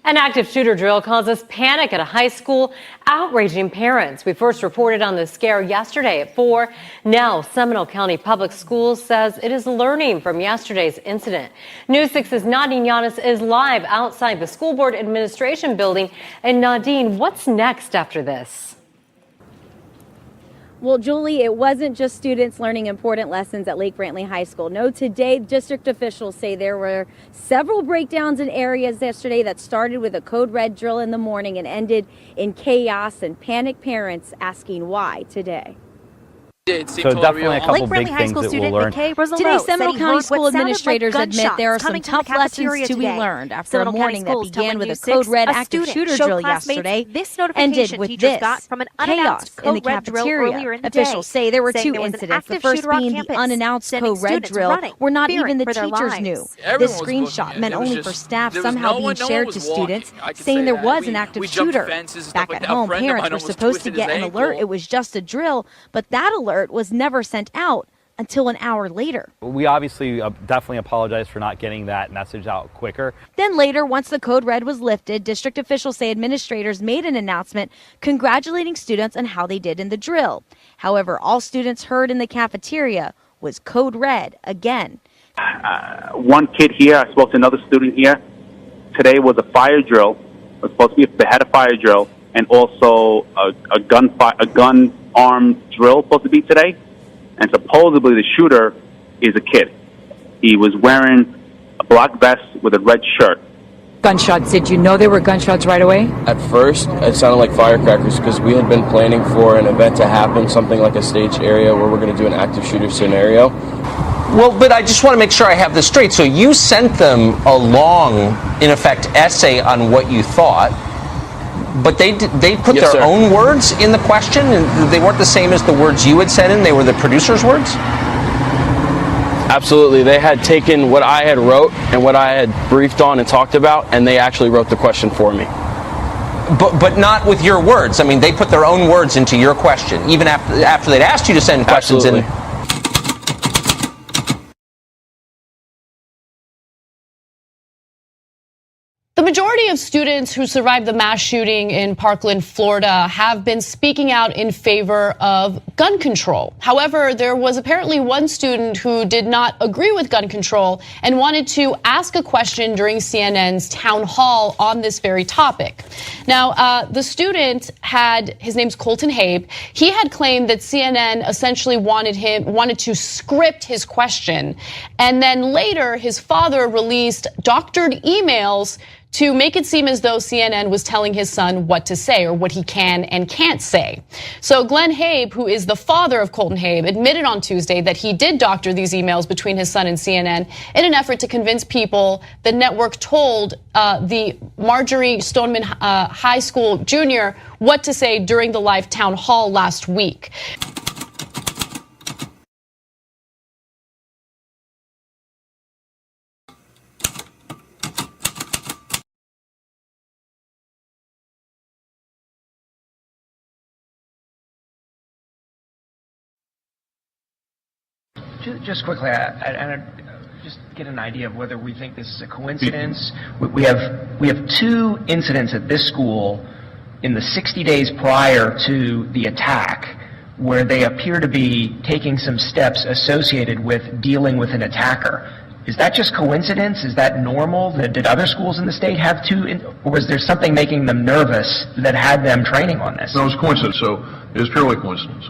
An active shooter drill causes panic at a high school, outraging parents. We first reported on the scare yesterday at 4. Now, Seminole County Public Schools says it is learning from yesterday's incident. News 6's Nadine Yanis is live outside the school board administration building. And Nadine, what's next after this? Well, Julie, it wasn't just students learning important lessons at Lake Brantley High School. No, today, district officials say there were several breakdowns in areas yesterday that started with a code red drill in the morning and ended in chaos and panicked parents asking why today. So definitely a couple big things that we'll learn. Today, Seminole County school administrators admit there are some tough lessons to be learned after a morning that began with a code red active shooter drill yesterday, ended with this chaos in the cafeteria. Officials say there were two incidents, the first being the unannounced code red drill where not even the teachers knew. This screenshot meant only for staff somehow being shared to students, saying there was an active shooter. Back at home, parents were supposed to get an alert. It was just a drill, but that alert was never sent out until an hour later. We obviously definitely apologize for not getting that message out quicker. Then later, once the code red was lifted, district officials say administrators made an announcement congratulating students on how they did in the drill. However, all students heard in the cafeteria was code red again. One kid here, I spoke to another student here. Today was a fire drill. It was supposed to be they had a fire drill and also a gun armed drill supposed to be today, and supposedly the shooter is a kid. He was wearing a black vest with a red shirt. Gunshots. Did you know there were gunshots right away? At first, it sounded like firecrackers because we had been planning for an event to happen, something like a staged area where we're going to do an active shooter scenario. Well, but I just want to make sure I have this straight. So you sent them a long, in effect, essay on what you thought. But they put Yes, their sir. own words in the question, and they weren't the same as the words you had sent in. They were the producer's words? Absolutely. They had taken what I had wrote and what I had briefed on and talked about, and they actually wrote the question for me. But not with your words. I mean, they put their own words into your question, even after they'd asked you to send questions in. Absolutely. The majority of students who survived the mass shooting in Parkland, Florida, have been speaking out in favor of gun control. However, there was apparently one student who did not agree with gun control and wanted to ask a question during CNN's town hall on this very topic. Now, the student his name's Colton Habe. He had claimed that CNN essentially wanted to script his question. And then later, his father released doctored emails to make it seem as though CNN was telling his son what to say or what he can and can't say. So Glenn Habe, who is the father of Colton Habe, admitted on Tuesday that he did doctor these emails between his son and CNN in an effort to convince people the network told the Marjorie Stoneman High School junior what to say during the live town hall last week. Just quickly, I just get an idea of whether we think this is a coincidence. We have two incidents at this school in the 60 days prior to the attack where they appear to be taking some steps associated with dealing with an attacker. Is that just coincidence? Is that normal? Did other schools in the state have two, or was there something making them nervous that had them training on this? No, it's coincidence, so it is purely coincidence.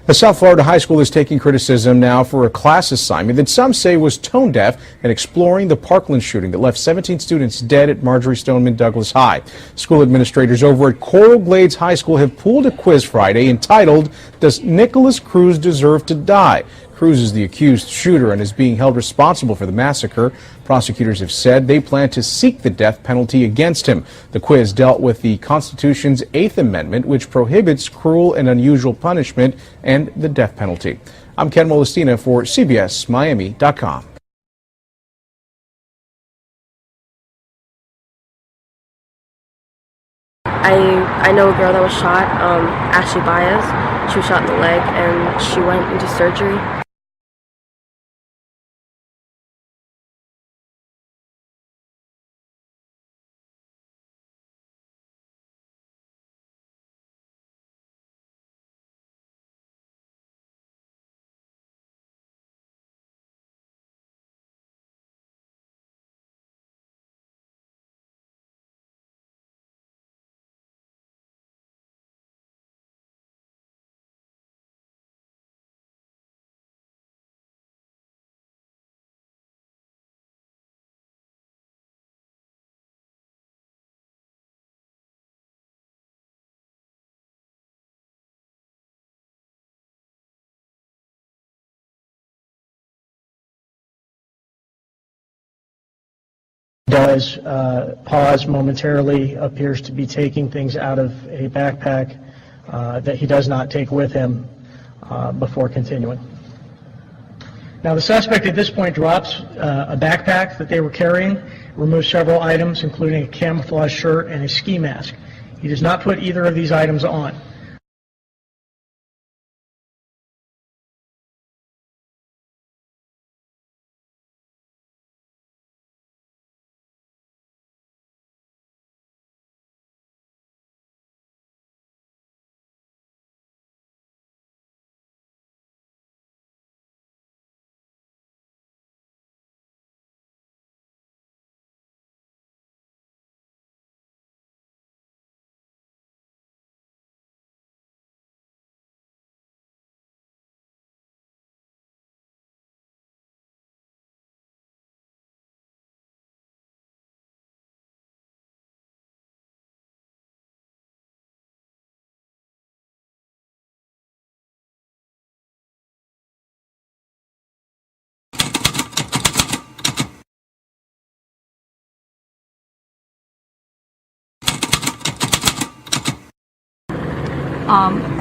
A South Florida high school is taking criticism now for a class assignment that some say was tone deaf and exploring the Parkland shooting that left 17 students dead at Marjorie Stoneman Douglas High. School administrators over at Coral Glades High School have pulled a quiz Friday entitled, "Does Nicholas Cruz Deserve to Die?" Cruz is the accused shooter and is being held responsible for the massacre. Prosecutors have said they plan to seek the death penalty against him. The quiz dealt with the Constitution's 8th Amendment, which prohibits cruel and unusual punishment and the death penalty. I'm Ken Molestina for CBSMiami.com. I know a girl that was shot, Ashley Baez. She was shot in the leg, and she went into surgery. Does pause momentarily, appears to be taking things out of a backpack that he does not take with him before continuing. Now the suspect at this point drops a backpack that they were carrying, removes several items including a camouflage shirt and a ski mask. He does not put either of these items on.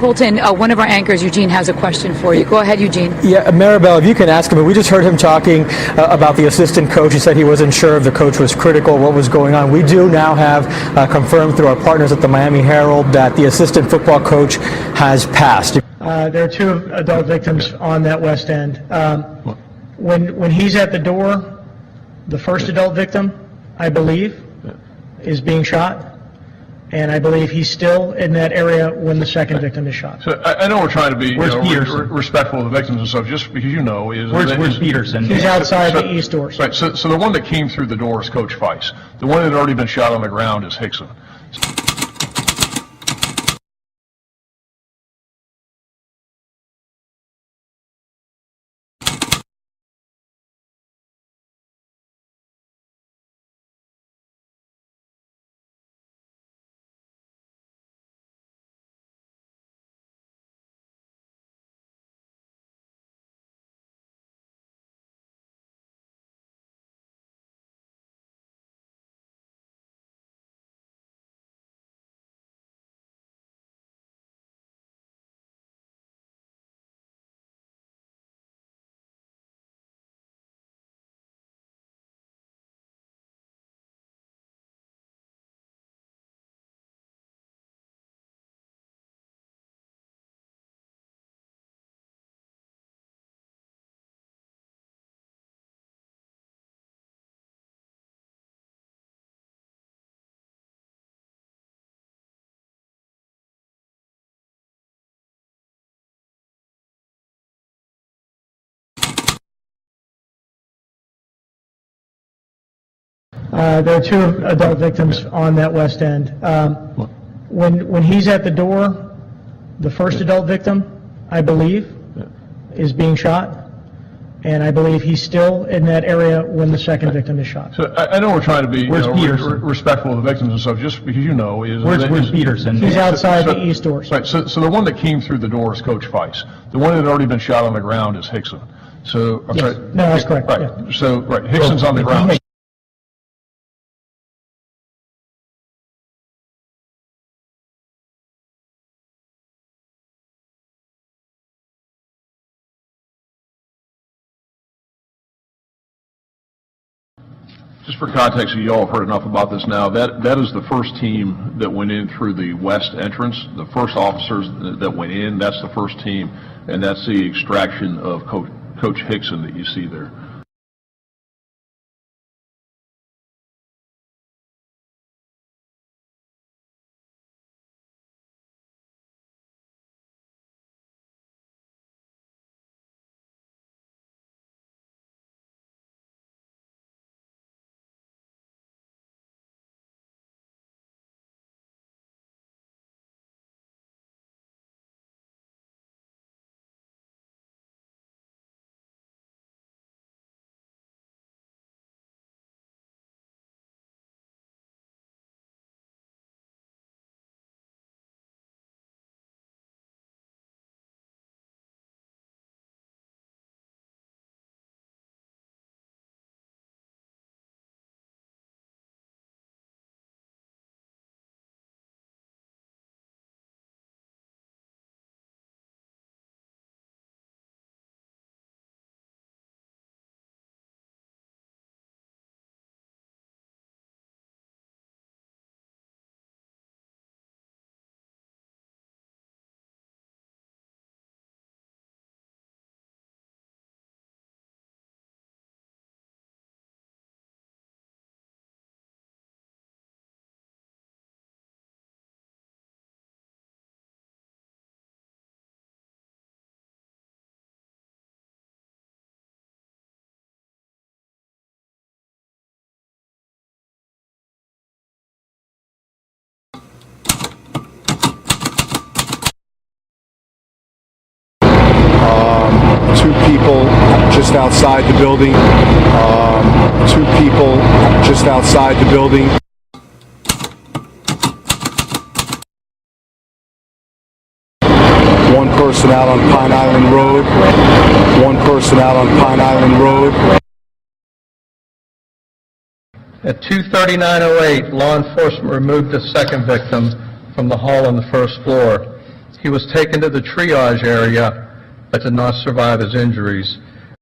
Colton, one of our anchors, Eugene, has a question for you. Go ahead, Eugene. Yeah, Maribel, if you can ask him, we just heard him talking about the assistant coach. He said he wasn't sure if the coach was critical, what was going on. We do now have confirmed through our partners at the Miami Herald that the assistant football coach has passed. There are two adult victims on that west end. When he's at the door, the first adult victim, I believe, is being shot. And I believe he's still in that area when the second victim is shot. So I know we're trying to be respectful of the victims and stuff, just because Where's Peterson? He's outside the east doors. Right, so the one that came through the door is Coach Feiss. The one that had already been shot on the ground is Hickson. There are two adult victims on that west end. When he's at the door, the first adult victim, I believe, is being shot. And I believe he's still in that area when the second victim is shot. So I know we're trying to be respectful of the victims and stuff, just because Where's Peterson? He's outside the east doors. Right, so the one that came through the door is Coach Feiss. The one that had already been shot on the ground is Hickson. So, I'm sorry. No, that's correct. Right, Yeah. so, Hickson's on the ground. Just for context, you all have heard enough about this now. That is the first team that went in through the west entrance. The first officers that went in, that's the first team, and that's the extraction of Coach Hickson that you see there. Two people just outside the building. Two people just outside the building. One person out on Pine Island Road. One person out on Pine Island Road. At 2:39:08, law enforcement removed the second victim from the hall on the first floor. He was taken to the triage area but did not survive his injuries.